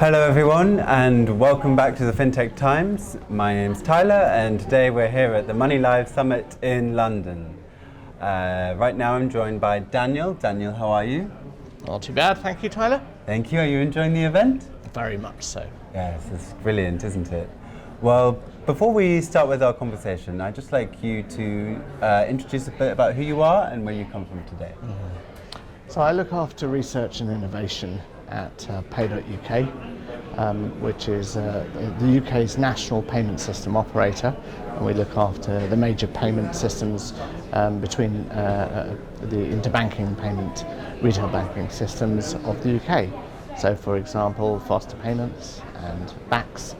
Hello everyone and welcome back to the FinTech Times. My name's Tyler and today we're here at the MoneyLIVE Summit in London. Right now I'm joined by Daniel. Daniel, how are you? Not too bad, thank you, Tyler. Thank you. Are you enjoying the event? Very much so. Yes, it's brilliant, isn't it? Well, before we start with our conversation, I'd just like you to introduce a bit about who you are and where you come from today. So I look after research and innovation at Pay.UK, which is the UK's national payment system operator, and we look after the major payment systems between the interbanking payment, retail banking systems of the UK. So, for example, faster payments and BACS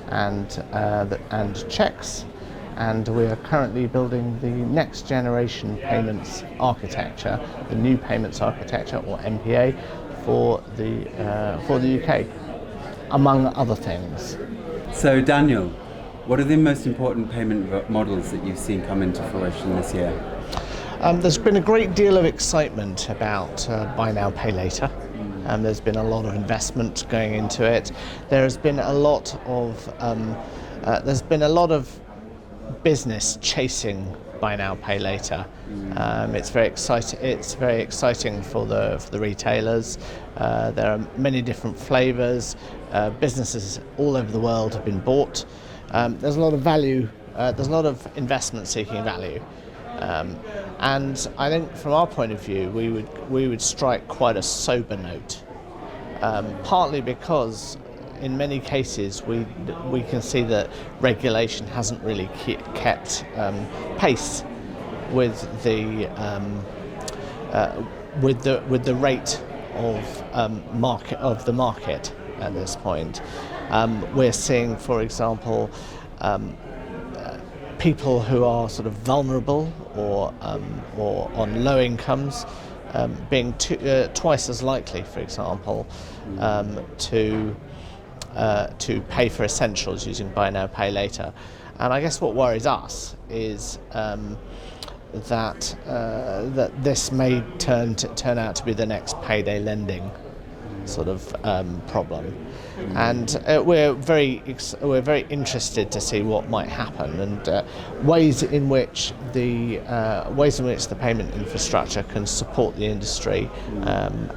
and checks. And we are currently building the next generation payments architecture, the new payments architecture, or MPA, for the UK, among other things. So Daniel, what are the most important payment models that you've seen come into fruition this year? There's been a great deal of excitement about buy now, pay later. There's been a lot of investment going into it. There's been a lot of business chasing buy now, pay later. It's very exciting. It's very exciting for the retailers. There are many different flavors. Businesses all over the world have been bought. There's a lot of value. There's a lot of investment seeking value. And I think from our point of view, we would strike quite a sober note. Partly because in many cases we can see that regulation hasn't really kept pace with the rate of the market at this point. We're seeing, for example, people who are sort of vulnerable or on low incomes being twice as likely, for example, to pay for essentials using buy now, pay later. And I guess what worries us is that this may turn out to be the next payday lending sort of problem. And we're very interested to see what might happen and ways in which the payment infrastructure can support the industry,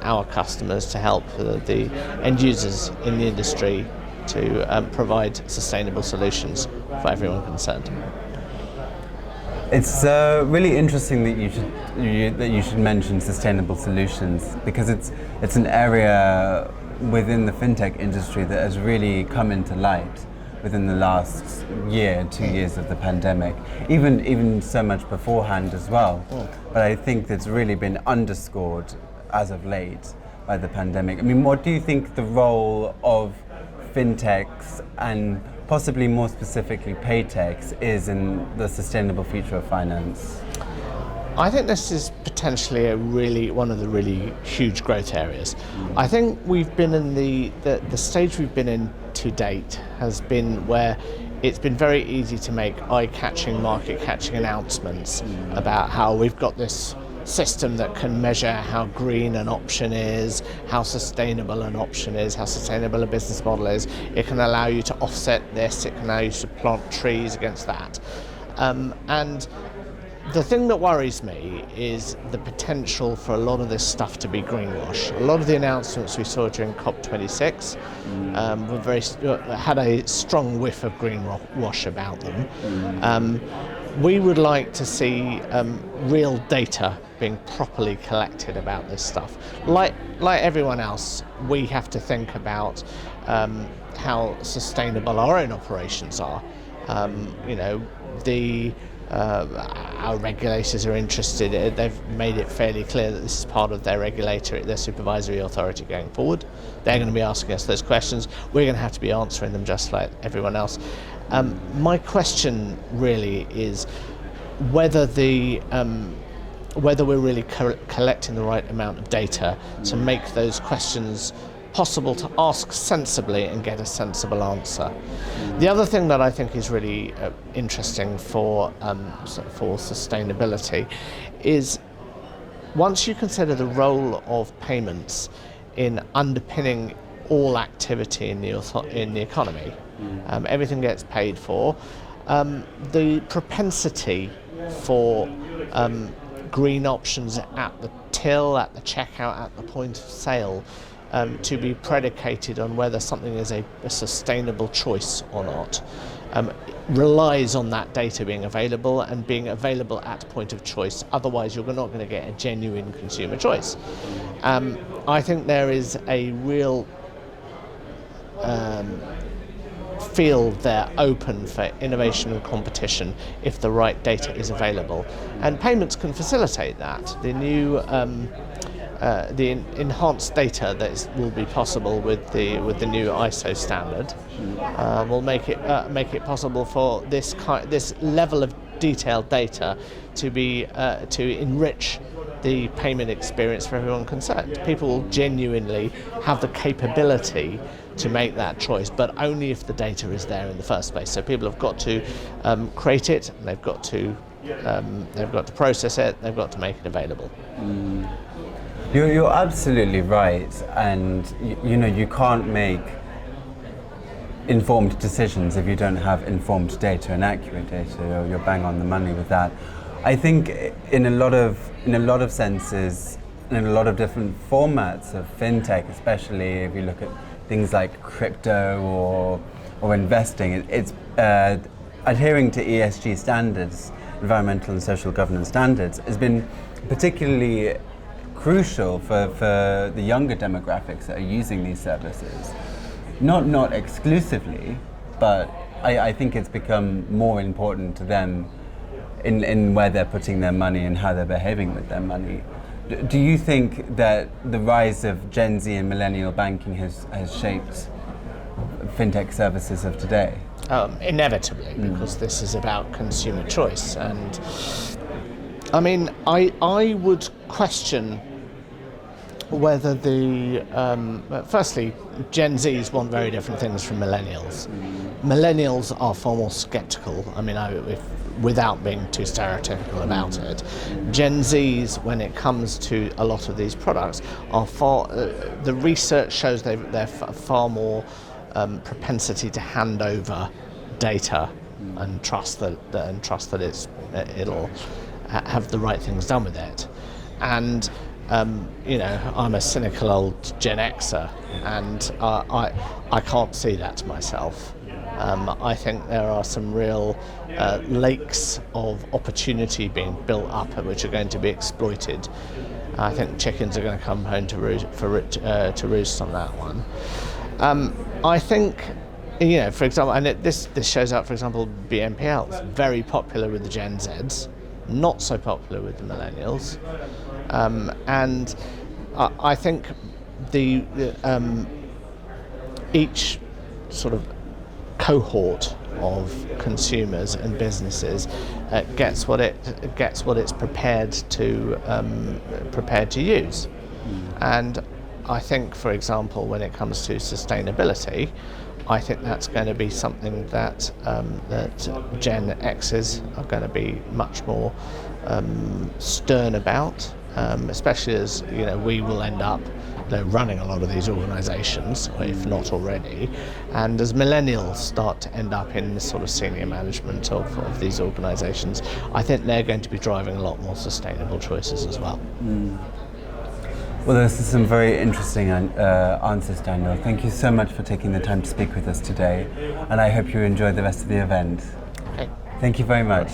our customers, to help the end users in the industry to provide sustainable solutions for everyone concerned. It's really interesting that you should mention sustainable solutions, because it's an area within the fintech industry that has really come into light within the last year, 2 years of the pandemic, even so much beforehand as well. But I think that's really been underscored as of late by the pandemic. I mean, what do you think the role of fintechs and possibly more specifically paytechs is in the sustainable future of finance? I think this is potentially one of the really huge growth areas. I think we've been in the stage we've been in to date has been where it's been very easy to make eye-catching, market-catching announcements about how we've got this system that can measure how green an option is, how sustainable an option is, how sustainable a business model is. It can allow you to offset this, it can allow you to plant trees against that. And the thing that worries me is the potential for a lot of this stuff to be greenwash. A lot of the announcements we saw during COP26 had a strong whiff of greenwash about them. We would like to see real data being properly collected about this stuff. Like everyone else, we have to think about how sustainable our own operations are. Our regulators are interested. They've made it fairly clear that this is part of their supervisory authority going forward. They're going to be asking us those questions. We're going to have to be answering them just like everyone else. My question really is whether we're really collecting the right amount of data to make those questions possible to ask sensibly and get a sensible answer. The other thing that I think is really interesting for sustainability is once you consider the role of payments in underpinning all activity in the economy. Everything gets paid for. The propensity for green options at the till, at the checkout, at the point of sale, to be predicated on whether something is a sustainable choice or not, relies on that data being available and being available at point of choice. Otherwise, you're not going to get a genuine consumer choice. I think there is a real field there open for innovation and competition if the right data is available, and payments can facilitate that. The new enhanced data that will be possible with the new ISO standard will make it possible for this level of detailed data to be to enrich the payment experience for everyone concerned. People will genuinely have the capability to make that choice, but only if the data is there in the first place. So people have got to create it, and they've got to process it, they've got to make it available. You're absolutely right, and you can't make informed decisions if you don't have informed data and accurate data. You're bang on the money with that. I think in a lot of senses, in a lot of different formats of fintech, especially if you look at things like crypto or investing, it's adhering to ESG standards, environmental and social governance standards, has been particularly crucial for the younger demographics that are using these services. Not exclusively, but I think it's become more important to them in where they're putting their money and how they're behaving with their money. Do you think that the rise of Gen Z and millennial banking has shaped fintech services of today? Inevitably, because this is about consumer choice. And I mean, I would question whether firstly, Gen Zs want very different things from millennials. Millennials are far more skeptical. I mean, without being too stereotypical about it, Gen Zs, when it comes to a lot of these products, are the research shows they're far more propensity to hand over data and trust that it'll have the right things done with it. And I'm a cynical old Gen Xer, and I can't see that myself. I think there are some real lakes of opportunity being built up which are going to be exploited. I think chickens are going to come home to roost on that one. I think, for example, and this shows up, for example, BNPLs, very popular with the Gen Zs, not so popular with the millennials. And I think each sort of cohort of consumers and businesses gets what it's prepared to use. And I think, for example, when it comes to sustainability, I think that's going to be something that Gen X's are going to be much more stern about, especially as we will end up running a lot of these organisations, if not already, and as millennials start to end up in the sort of senior management of these organisations, I think they're going to be driving a lot more sustainable choices as well. Well, this is some very interesting answers, Daniel. Thank you so much for taking the time to speak with us today, and I hope you enjoy the rest of the event. Okay. Thank you very much.